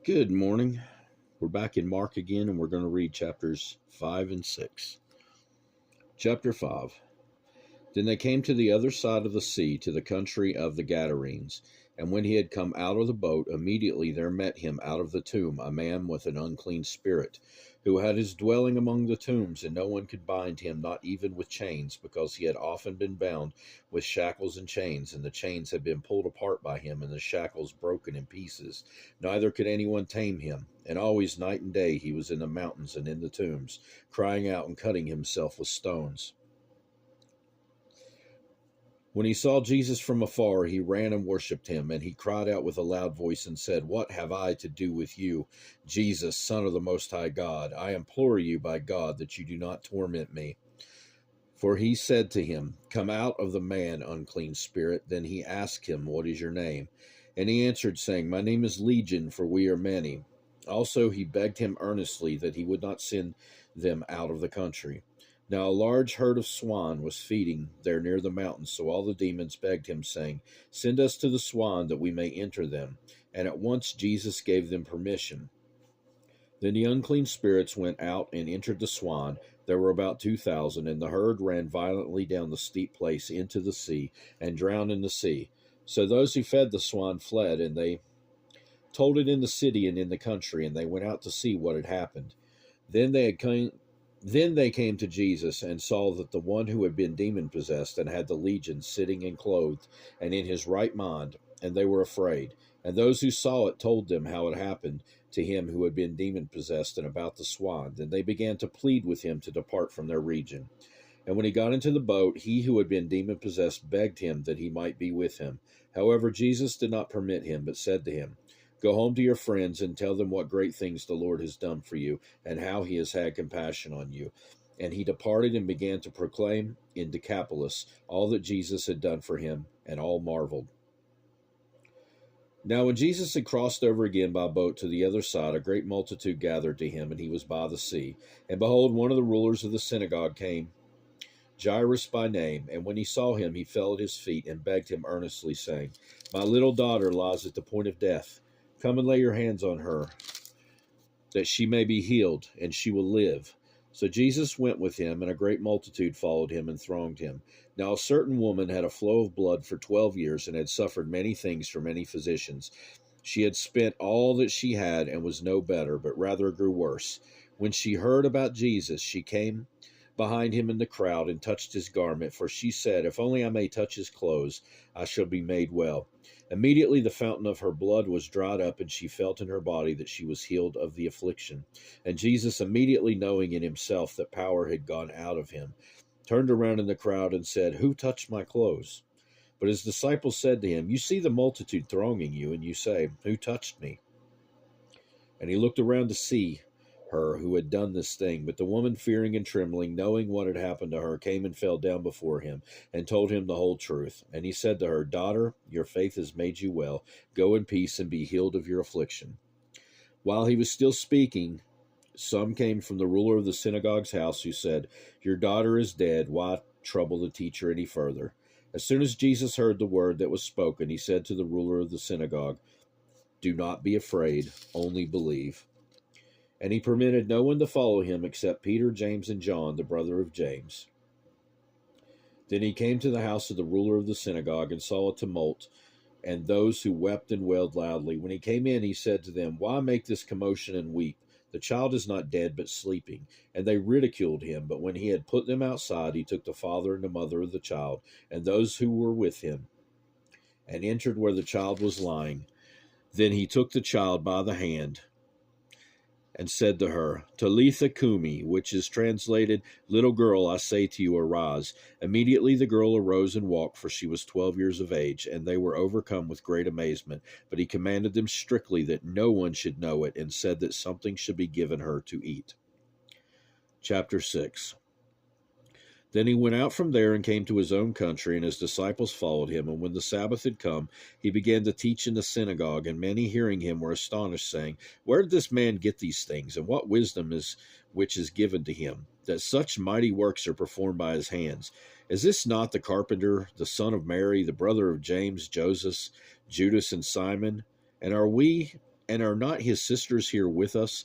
Good morning. We're back in Mark again, and we're going to read chapters 5 and 6. Chapter 5. Then they came to the other side of the sea, to the country of the Gadarenes. And when he had come out of the boat, immediately there met him out of the tomb a man with an unclean spirit, who had his dwelling among the tombs, and no one could bind him, not even with chains, because he had often been bound with shackles and chains, and the chains had been pulled apart by him, and the shackles broken in pieces. Neither could anyone tame him. And always night and day he was in the mountains and in the tombs, crying out and cutting himself with stones. When he saw Jesus from afar, he ran and worshipped him, and he cried out with a loud voice and said, "What have I to do with you, Jesus, Son of the Most High God? I implore you by God that you do not torment me." For he said to him, "Come out of the man, unclean spirit." Then he asked him, "What is your name?" And he answered, saying, "My name is Legion, for we are many." Also he begged him earnestly that he would not send them out of the country. Now a large herd of swine was feeding there near the mountain, so all the demons begged him, saying, "Send us to the swine, that we may enter them." And at once Jesus gave them permission. Then the unclean spirits went out and entered the swine. There were about 2,000, and the herd ran violently down the steep place into the sea, and drowned in the sea. So those who fed the swine fled, and they told it in the city and in the country, and they went out to see what had happened. Then they had come, then they came to Jesus and saw that the one who had been demon possessed and had the legion sitting and clothed and in his right mind, and they were afraid. And those who saw it told them how it happened to him who had been demon possessed and about the swine. Then they began to plead with him to depart from their region. And when he got into the boat, he who had been demon possessed begged him that he might be with him. However, Jesus did not permit him, but said to him, "Go home to your friends and tell them what great things the Lord has done for you, and how he has had compassion on you." And he departed and began to proclaim in Decapolis all that Jesus had done for him, and all marveled. Now when Jesus had crossed over again by boat to the other side, a great multitude gathered to him, and he was by the sea. And behold, one of the rulers of the synagogue came, Jairus by name, and when he saw him, he fell at his feet and begged him earnestly, saying, "My little daughter lies at the point of death. Come and lay your hands on her, that she may be healed, and she will live." So Jesus went with him, and a great multitude followed him and thronged him. Now a certain woman had a flow of blood for 12 years, and had suffered many things from many physicians. She had spent all that she had, and was no better, but rather grew worse. When she heard about Jesus, she came behind him in the crowd and touched his garment, for she said, "If only I may touch his clothes, I shall be made well." Immediately the fountain of her blood was dried up, and she felt in her body that she was healed of the affliction. And Jesus, immediately knowing in himself that power had gone out of him, turned around in the crowd and said, "Who touched my clothes?" But his disciples said to him, "You see the multitude thronging you, and you say, 'Who touched me?'" And he looked around to see her who had done this thing. But the woman, fearing and trembling, knowing what had happened to her, came and fell down before him, and told him the whole truth. And he said to her, "Daughter, your faith has made you well. Go in peace and be healed of your affliction." While he was still speaking, some came from the ruler of the synagogue's house, who said, "Your daughter is dead. Why trouble the teacher any further?" As soon as Jesus heard the word that was spoken, he said to the ruler of the synagogue, "Do not be afraid, only believe." And he permitted no one to follow him except Peter, James, and John, the brother of James. Then he came to the house of the ruler of the synagogue, and saw a tumult, and those who wept and wailed loudly. When he came in, he said to them, "Why make this commotion and weep? The child is not dead, but sleeping." And they ridiculed him. But when he had put them outside, he took the father and the mother of the child, and those who were with him, and entered where the child was lying. Then he took the child by the hand, and said to her, "Talitha cumi," which is translated, "Little girl, I say to you, arise." Immediately the girl arose and walked, for she was 12 years of age, and they were overcome with great amazement. But he commanded them strictly that no one should know it, and said that something should be given her to eat. Chapter 6. Then he went out from there and came to his own country, and his disciples followed him. And when the Sabbath had come, he began to teach in the synagogue, and many hearing him were astonished, saying, "Where did this man get these things, and what wisdom is which is given to him, that such mighty works are performed by his hands? Is this not the carpenter, the son of Mary, the brother of James, Joseph, Judas, and Simon? And are we And are not his sisters here with us?"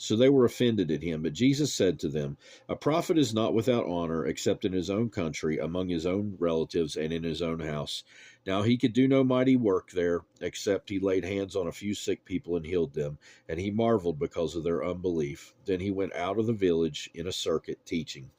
So they were offended at him. But Jesus said to them, "A prophet is not without honor except in his own country, among his own relatives, and in his own house." Now he could do no mighty work there, except he laid hands on a few sick people and healed them. And he marveled because of their unbelief. Then he went out of the village in a circuit, teaching.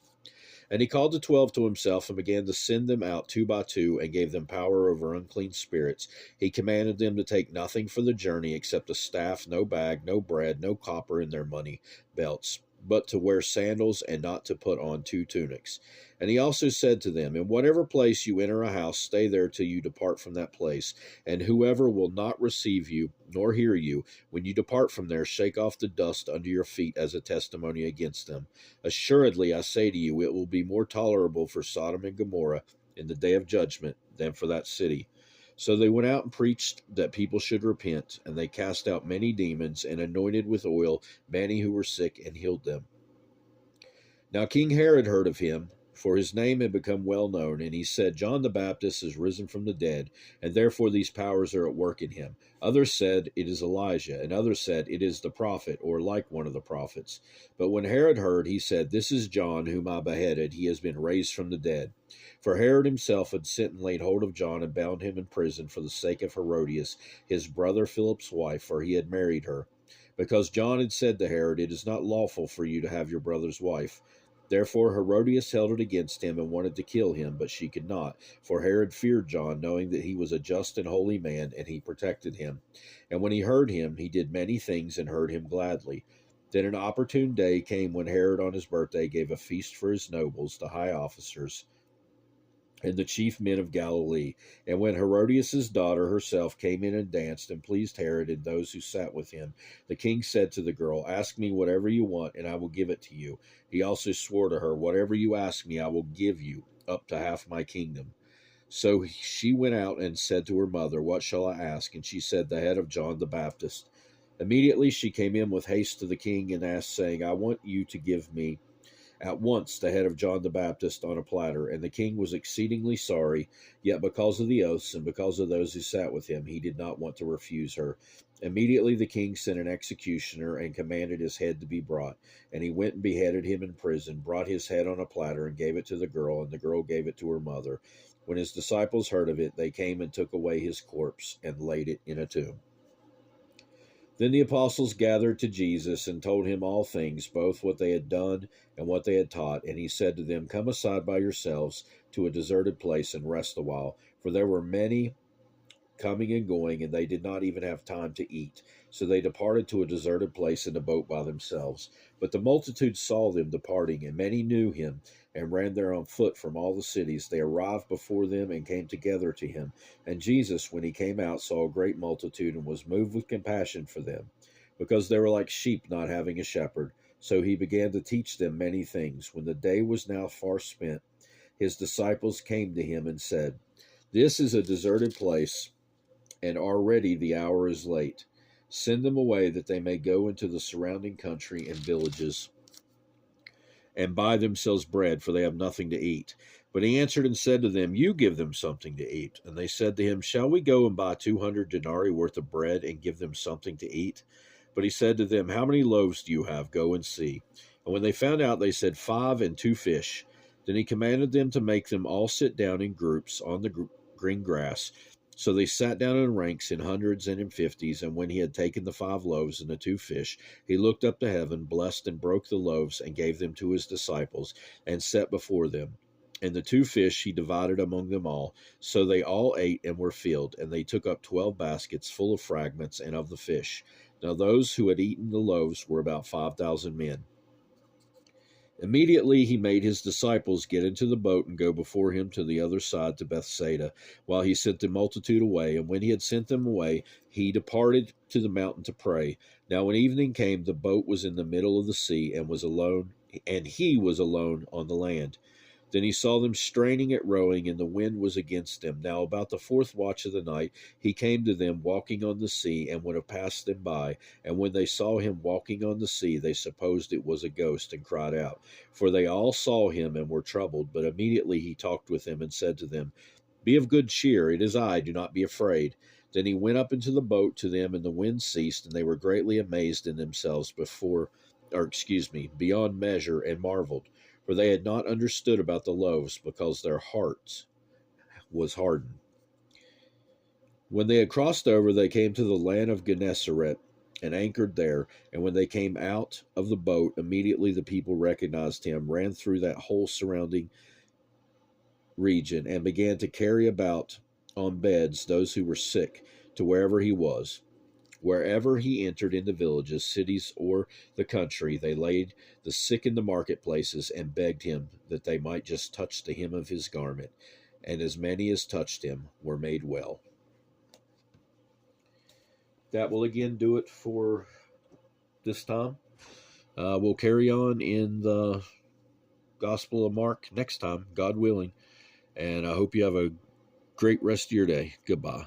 And he called the 12 to himself and began to send them out two by two and gave them power over unclean spirits. He commanded them to take nothing for the journey except a staff, no bag, no bread, no copper in their money belts, but to wear sandals and not to put on two tunics. And he also said to them, "In whatever place you enter a house, stay there till you depart from that place. And whoever will not receive you nor hear you, when you depart from there, shake off the dust under your feet as a testimony against them. Assuredly, I say to you, it will be more tolerable for Sodom and Gomorrah in the day of judgment than for that city." So they went out and preached that people should repent, and they cast out many demons and anointed with oil many who were sick and healed them. Now King Herod heard of him, for his name had become well known, and he said, "John the Baptist is risen from the dead, and therefore these powers are at work in him." Others said, "It is Elijah," and others said, "It is the prophet," or like one of the prophets. But when Herod heard, he said, "This is John whom I beheaded. He has been raised from the dead." For Herod himself had sent and laid hold of John and bound him in prison for the sake of Herodias, his brother Philip's wife, for he had married her. Because John had said to Herod, "It is not lawful for you to have your brother's wife." Therefore Herodias held it against him and wanted to kill him, but she could not, for Herod feared John, knowing that he was a just and holy man, and he protected him. And when he heard him, he did many things and heard him gladly. Then an opportune day came when Herod on his birthday gave a feast for his nobles, the high officers, and the chief men of Galilee. And when Herodias' daughter herself came in and danced and pleased Herod and those who sat with him, the king said to the girl, "Ask me whatever you want, and I will give it to you." He also swore to her, "Whatever you ask me, I will give you, up to half my kingdom." So she went out and said to her mother, "What shall I ask?" And she said, "The head of John the Baptist." Immediately she came in with haste to the king and asked, saying, "I want you to give me at once the head of John the Baptist on a platter." And the king was exceedingly sorry, yet because of the oaths and because of those who sat with him, he did not want to refuse her. Immediately the king sent an executioner and commanded his head to be brought. And he went and beheaded him in prison, brought his head on a platter, and gave it to the girl, and the girl gave it to her mother. When his disciples heard of it, they came and took away his corpse and laid it in a tomb. Then the apostles gathered to Jesus and told him all things, both what they had done and what they had taught. And he said to them, "Come aside by yourselves to a deserted place and rest a while." For there were many coming and going, and they did not even have time to eat. So they departed to a deserted place in a boat by themselves. But the multitude saw them departing, and many knew him, and ran there on foot from all the cities. They arrived before them and came together to him. And Jesus, when he came out, saw a great multitude, and was moved with compassion for them, because they were like sheep not having a shepherd. So he began to teach them many things. When the day was now far spent, his disciples came to him and said, "This is a deserted place, and already the hour is late. Send them away that they may go into the surrounding country and villages and buy themselves bread, for they have nothing to eat." But he answered and said to them, "You give them something to eat." And they said to him, "Shall we go and buy 200 denarii worth of bread and give them something to eat?" But he said to them, "How many loaves do you have? Go and see." And when they found out, they said, 5 and 2 fish. Then he commanded them to make them all sit down in groups on the green grass. So they sat down in ranks in hundreds and in fifties. And when he had taken the 5 loaves and the 2 fish, he looked up to heaven, blessed and broke the loaves, and gave them to his disciples, and set before them. And the 2 fish he divided among them all. So they all ate and were filled, and they took up 12 baskets full of fragments and of the fish. Now those who had eaten the loaves were about 5,000 men. Immediately he made his disciples get into the boat and go before him to the other side to Bethsaida, while he sent the multitude away. And when he had sent them away, he departed to the mountain to pray. Now when evening came, the boat was in the middle of the sea and he was alone on the land. Then he saw them straining at rowing, and the wind was against them. Now about the 4th watch of the night he came to them walking on the sea, and would have passed them by. And when they saw him walking on the sea, they supposed it was a ghost, and cried out. For they all saw him and were troubled. But immediately he talked with them, and said to them, "Be of good cheer, it is I, do not be afraid." Then he went up into the boat to them, and the wind ceased, and they were greatly amazed in themselves beyond measure, and marveled, for they had not understood about the loaves, because their hearts was hardened. When they had crossed over, they came to the land of Gennesaret and anchored there. And when they came out of the boat, immediately the people recognized him, ran through that whole surrounding region, and began to carry about on beds those who were sick to wherever he was. Wherever he entered into villages, cities, or the country, they laid the sick in the marketplaces and begged him that they might just touch the hem of his garment. And as many as touched him were made well. That will again do it for this time. We'll carry on in the Gospel of Mark next time, God willing. And I hope you have a great rest of your day. Goodbye.